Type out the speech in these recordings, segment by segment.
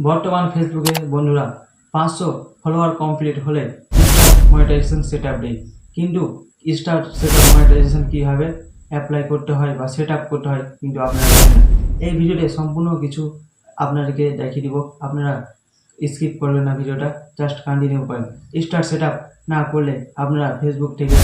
বর্তমান ফেসবুকে বন্ধুরা 500 ফলোয়ার কমপ্লিট হলে মনিটাইজেশন সেটআপ দেয়, কিন্তু স্টার্ট সেটআপ মনিটাইজেশন কীভাবে অ্যাপ্লাই করতে হয় বা সেটআপ করতে হয় কিন্তু আপনারা জানেন না। এই ভিডিওতে সম্পূর্ণ কিছু আপনাদেরকে দেখিয়ে দিব, আপনারা স্কিপ করবেন না, ভিডিওটা জাস্ট কন্টিনিউ করেন। স্টার্ট সেটআপ না করলে আপনারা ফেসবুক থেকে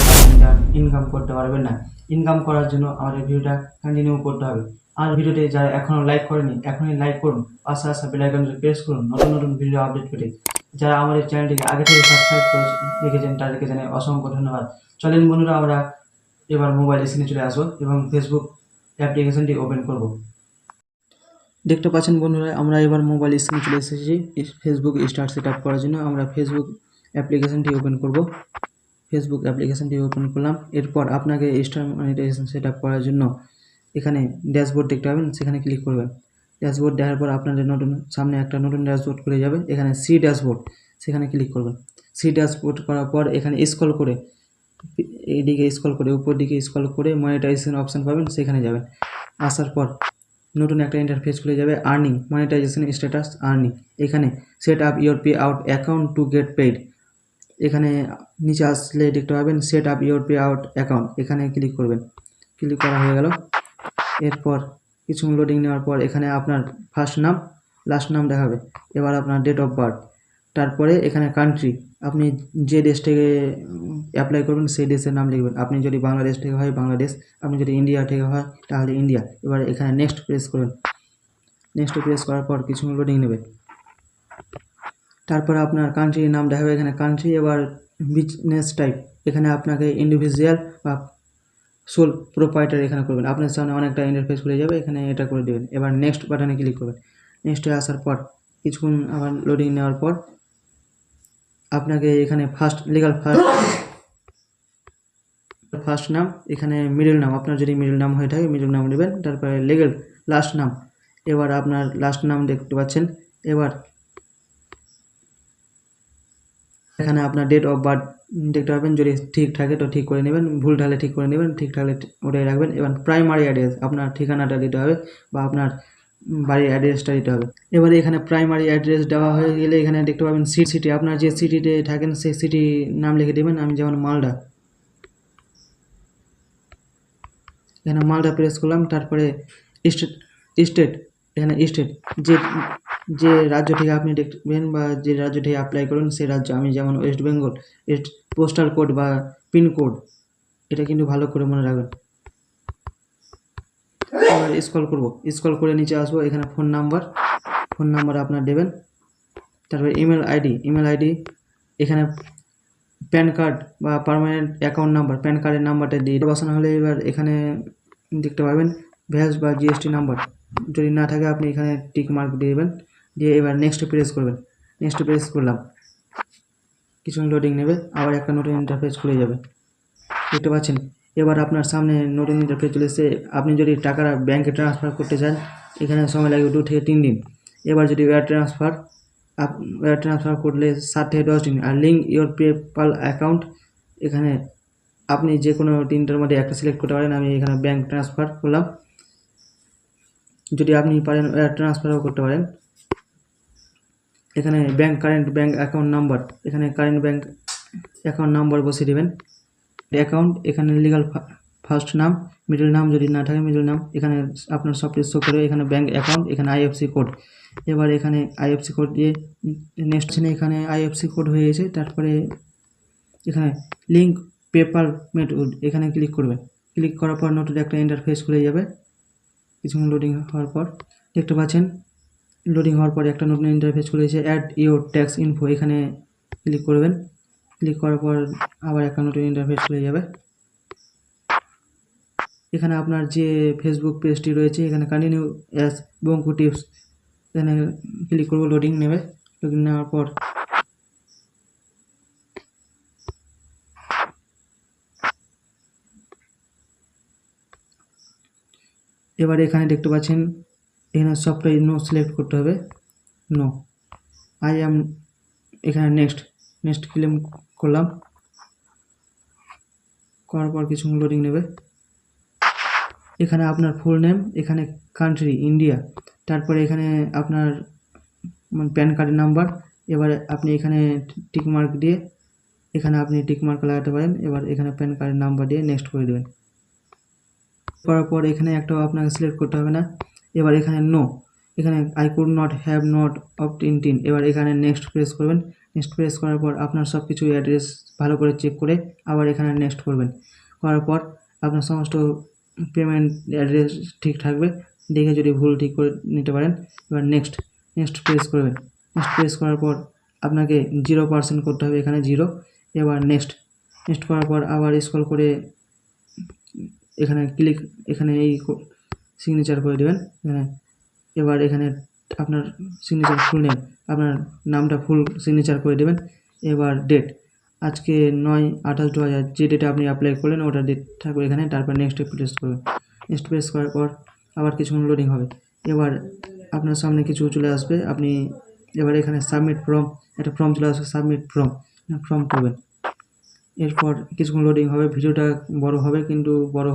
ইনকাম করতে পারবেন না। ইনকাম করার জন্য আমাদের ভিডিওটা কন্টিনিউ করতে হবে। আর ভিডিওতে যারা এখনও লাইক করেনি এখনই লাইক করুন, পাশে আসা বেল আইকনটি প্রেস করুন নতুন নতুন ভিডিও আপডেট পেতে। যারা আমাদের চ্যানেলটিকে আগে থেকে সাবস্ক্রাইব করে রেখেছেন তাদেরকে জানাই অসংখ্য ধন্যবাদ। চলেন বন্ধুরা, আমরা এবার মোবাইল স্ক্রিনে চলে আসবো এবং ফেসবুক অ্যাপ্লিকেশনটি ওপেন করব। দেখতে পাচ্ছেন বন্ধুরা, আমরা এবার মোবাইল স্ক্রিনে চলে এসেছি ফেসবুক স্টার্ট সেট আপ করার জন্য। আমরা ফেসবুক অ্যাপ্লিকেশনটি ওপেন করব। ফেসবুক অ্যাপ্লিকেশনটি ওপেন করলাম। এরপর আপনাকে স্টার্ট মনিটাইজেশন সেট আপ করার জন্য এখানে ড্যাশবোর্ড দেখতে পাবেন, সেখানে ক্লিক করবেন। ড্যাশবোর্ড দেখার পর আপনাদের সামনে একটা নতুন ড্যাশবোর্ড খুলে যাবে। এখানে সি ড্যাশবোর্ড, সেখানে ক্লিক করবেন। সি ড্যাশবোর্ড করার পর এখানে স্ক্রল করে এইদিকে স্ক্রল করে উপর দিকে স্ক্রল করে মনিটাইজেশন অপশান পাবেন, সেখানে যাবেন। আসার পর নতুন একটা ইন্টারফেস খুলে যাবে, আর্নিং মনিটাইজেশন স্ট্যাটাস আর্নিং। এখানে set up your pay out account to get paid. এখানে নিচে আসলে দেখতে পাবেন set up your pay out account, এখানে ক্লিক করবেন। ক্লিক করা হয়ে গেল। এরপর কিছু লোডিং নেওয়ার পর এখানে আপনার ফার্স্ট নাম লাস্ট নাম দেখাবে। এবার আপনার ডেট অফ বার্থ, তারপরে এখানে কান্ট্রি, আপনি যে দেশ থেকে অ্যাপ্লাই করবেন সেই দেশের নাম লিখবেন। আপনি যদি বাংলাদেশ থেকে হয় বাংলাদেশ, আপনি যদি ইন্ডিয়া থেকে হয় তাহলে ইন্ডিয়া। এবার এখানে নেক্সট প্রেস করবেন। নেক্সট প্রেস করার পর কিছু লোডিং নেবে। তারপরে আপনার কান্ট্রির নাম দেখাবে, এখানে কান্ট্রি। এবার বিজনেস টাইপ, এখানে আপনাকে ইন্ডিভিজুয়াল বা সোল প্রোপাইটার এখানে করবেন। আপনার সামনে অনেকটা ইন্টারফেস খুলে যাবে, এখানে এটা করে দেবেন। এবার নেক্সট বাটনে ক্লিক করবেন। নেক্সটে আসার পর কিছুক্ষণ আবার লোডিং নেওয়ার পর আপনাকে এখানে লিগাল ফার্স্ট নাম, এখানে মিডল নাম, আপনার যদি মিডল নাম হয়ে থাকে মিডল নাম নেবেন। তারপরে লিগাল লাস্ট নাম, এবার আপনার লাস্ট নাম দেখতে পাচ্ছেন। এবার এখানে আপনার ডেট অফ বার্থ দেখতে পাবেন, যদি ঠিক থাকে তো ঠিক করে নেবেন, ভুল থাকলে ঠিক করে নেবেন, ঠিক থাকলে ওটাই রাখবেন। এবার প্রাইমারি অ্যাড্রেস, আপনার ঠিকানাটা দিতে হবে বা আপনার বাড়ির অ্যাড্রেসটা দিতে হবে। এবারে এখানে প্রাইমারি অ্যাড্রেস দেওয়া হয়ে গেলে এখানে দেখতে পাবেন সিটি, আপনার যে সিটিতে থাকেন সেই সিটি নাম লিখে দেবেন। আমি যেমন মালদা, এখানে মালদা প্রেস করলাম। তারপরে স্টেট, এখানে স্টেট যে যে রাজ্য থেকে আপনি দেখবেন বা যে রাজ্য থেকে অ্যাপ্লাই করুন সেই রাজ্য। আমি যেমন ওয়েস্ট বেঙ্গল, পোস্টাল কোড বা পিনকোড, এটা কিন্তু ভালো করে মনে রাখবেন। এবার স্ক্রল করে নিচে আসবো। এখানে ফোন নাম্বার আপনার দেবেন। তারপরে ইমেল আইডি, এখানে প্যান কার্ড বা পার্মানেন্ট অ্যাকাউন্ট নাম্বার, প্যান কার্ডের নাম্বারটা দিয়ে বসানো হলে এবার এখানে দেখতে পাবেন ভ্যাস বা জিএসটি নাম্বার, যদি না থাকে আপনি এখানে টিক মার্ক দিয়ে দেবেন। দিয়ে এবার নেক্সট প্রেস করবেন। নেক্সট প্রেস করলাম, কিছু লোডিং নেবে, আবার একটা নতুন ইন্টারফেস খুলে যাবে, দেখতে পাচ্ছেন। এবার আপনার সামনে নতুন ইন্টারফেস চলে এসেছে। আপনি যদি টাকাটা ব্যাংকে ট্রান্সফার করতে চান এখানে সময় লাগবে 2 থেকে 3 দিন। এবার যদি ওয়্যার ট্রান্সফার করলে 7 থেকে 10 দিন। আর লিঙ্ক ইওর পেপাল অ্যাকাউন্ট, এখানে আপনি যে কোনো তিনটার মধ্যে একটা সিলেক্ট করতে পারেন। আমি এখানে ব্যাংক ট্রান্সফার করলাম, যদি আপনি পারেন ওয়্যার ট্রান্সফারও করতে পারেন। এখানে কারেন্ট ব্যাংক অ্যাকাউন্ট নাম্বার, এখানে কারেন্ট ব্যাংক অ্যাকাউন্ট নাম্বার বসিয়ে দেবেন। অ্যাকাউন্ট, এখানে লিগাল ফার্স্ট নাম, মিডল নাম যদি না থাকে মিডল নাম, এখানে আপনার সব কিছু শো করে। এখানে ব্যাংক অ্যাকাউন্ট, এখানে আইএফসি কোড। এবার এখানে আইএফসি কোড দিয়ে নেক্সট, এখানে আইএফসি কোড হয়ে গেছে। তারপরে এখানে লিঙ্ক পেপাল মেথড, এখানে ক্লিক করবেন। ক্লিক করার পর নতুন একটা ইন্টারফেস খুলে যাবে। কিছুক্ষণ লোডিং হওয়ার পর দেখতে পাচ্ছেন, লোডিং হওয়ার পর একটা নতুন ইন্টারফেস খুলেছে অ্যাড ইওর ট্যাক্স ইনফো, এখানে ক্লিক করবেন। ক্লিক করার পর আবার একটা নতুন ইন্টারফেস খুলে যাবে। এখানে আপনার যে ফেসবুক পেজটি রয়েছে এখানে কন্টিনিউ অ্যাজ বঙ্কু টিপস, এখানে ক্লিক করব। লোডিং নেবে। লোডিং নেওয়ার পর এবার এখানে দেখতে পাচ্ছেন এখানে সবটাই নো সিলেক্ট করতে হবে, নো আই অ্যাম। এখানে নেক্সট ক্লেম করলাম। করার পর কিছু লোডিং নেবে। এখানে আপনার ফুল নেম, এখানে কান্ট্রি ইন্ডিয়া, তারপরে এখানে আপনার প্যান কার্ডের নাম্বার। এবারে আপনি এখানে টিক মার্ক দিয়ে এখানে আপনি টিক মার্ক লাগাতে পারেন। এবার এখানে প্যান কার্ডের নাম্বার দিয়ে নেক্সট করে দেবেন। করার পর এখানে একটাও আপনাকে সিলেক্ট করতে হবে না। এবার এখানে নো, এখানে I could not have not opt in. এবার এখানে নেক্সট প্রেস করবেন। নেক্সট প্রেস করার পর আপনার সব কিছু অ্যাড্রেস ভালো করে চেক করে আবার এখানে নেক্সট করবেন। করার পর আপনার সমস্ত পেমেন্ট অ্যাড্রেস ঠিক থাকবে, দেখে যদি ভুল ঠিক করে নিতে পারেন। এবার নেক্সট প্রেস করবেন। নেক্সট প্রেস করার পর আপনাকে 0% করতে হবে, এখানে 0। এবার নেক্সট করার পর আবার স্ক্রল করে এখানে এখানে এই সিগনেচার করে দেবেন এখানে। এবার এখানে আপনার সিগনেচার ফুল নেম, আপনার নামটা ফুল সিগনেচার করে দেবেন। এবার ডেট আজকে 9/28/2000, যে ডেটে আপনি অ্যাপ্লাই করলেন ওটা ডেট থাকবে এখানে। তারপর নেক্সটে প্রেস করবেন। নেক্সট প্রেস করার পর আবার কিছুক্ষণ লোডিং হবে। এবার আপনার সামনে কিছু চলে আসবে, আপনি এবার এখানে সাবমিট ফর্ম, একটা ফর্ম চলে আসবে, সাবমিট ফর্ম করবেন। এরপর কিছুক্ষণ লোডিং হবে। ভিডিওটা বড় হবে, কিন্তু বড়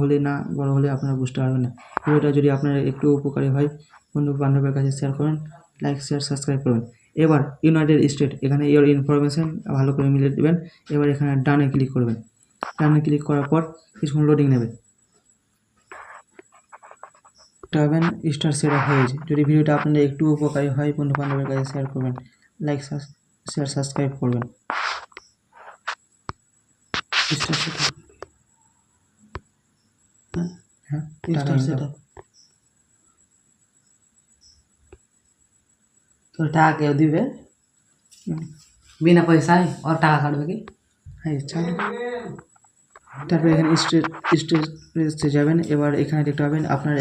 হলে আপনারা বুঝতে পারবেন না। ভিডিওটা যদি আপনার একটু উপকারী হয়, বন্ধু বান্ধবের কাছে শেয়ার করুন, লাইক শেয়ার সাবস্ক্রাইব করবেন। এবার ইউনাইটেড স্টেট, এখানে ইওর ইনফরমেশন ভালো করে মিলিয়ে দেবেন। এবার এখানে ডানে ক্লিক করবেন। ডানে ক্লিক করার পর কিছুক্ষণ লোডিং নেবে। পাবেন স্টার সেট আপ হয়েছে। যদি ভিডিওটা আপনাদের একটু উপকারী হয়, বন্ধু বান্ধবের কাছে শেয়ার করবেন, লাইক শেয়ার সাবস্ক্রাইব করবেন। স্টার সেট আপ, হ্যাঁ স্টার সেট আপ। তো টাকা কেউ দিবে বিনা পয়সায়, আর টাকা কাটবে কি? হ্যাঁ চালু। তারপর এখানে স্টেট যাবেন। এবার এখানে দেখতে পাবেন আপনার